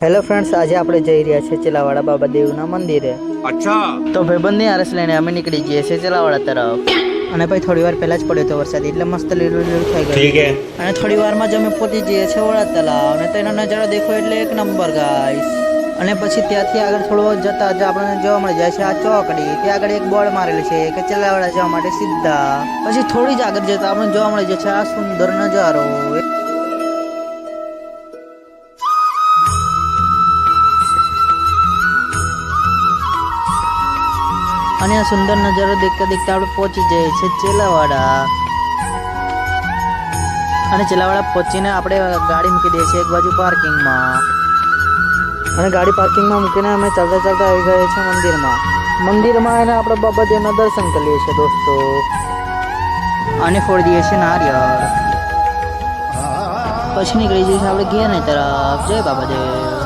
Hello friends, આજે આપણે જઈ રહ્યા છીએ ચેલાવાડા બાબા દેવના મંદિરે. અચ્છા, તો ભાઈબંધની આરસ લઈને અમે નીકળી જઈએ છીએ ચેલાવાડા તરફ. અને ભાઈ થોડી વાર પહેલા જ પડ્યો હતો વરસાદ, એટલે મસ્ત લીલું લીલું થઈ ઠીક હે. ગયું. અને થોડી વારમાં જ અમે પહોંચી જઈએ છીએ વડા તલાવ, અને તેનો નજારો દેખો એટલે એક નંબર ગાઈસ. અને પછી ત્યાંથી આગળ થોડો જતા જ આપણને જોવા મળી જાય છે આ ચોકડી. ત્યાં આગળ એક બોર્ડ મારેલું છે કે ચેલાવાડા જવા માટે સીધા. પછી થોડી જ આગળ જતા આપણને જોવા મળી જાય છે આ સુંદર નજારો. અને આ સુંદર નજારો દેખતા દેખતા આપણે પહોંચી જઈએ છીએ ચેલાવાડા. અને ચેલાવાડા પહોંચીને આપણે ગાડી મૂકી દઈએ છીએ એક બાજુ પાર્કિંગમાં. અને ગાડી પાર્કિંગમાં મૂકીને અમે ચાલતા ચાલતા આવી ગયા છીએ મંદિરમાં એને આપણે બાબા દેવના દર્શન કરીએ છીએ દોસ્તો. અને ફોડી દઈએ છીએ નારિયેળ. પછી નીકળી જઈએ છીએ આપણે ઘેરની તરફ. જય બાબા દેવ.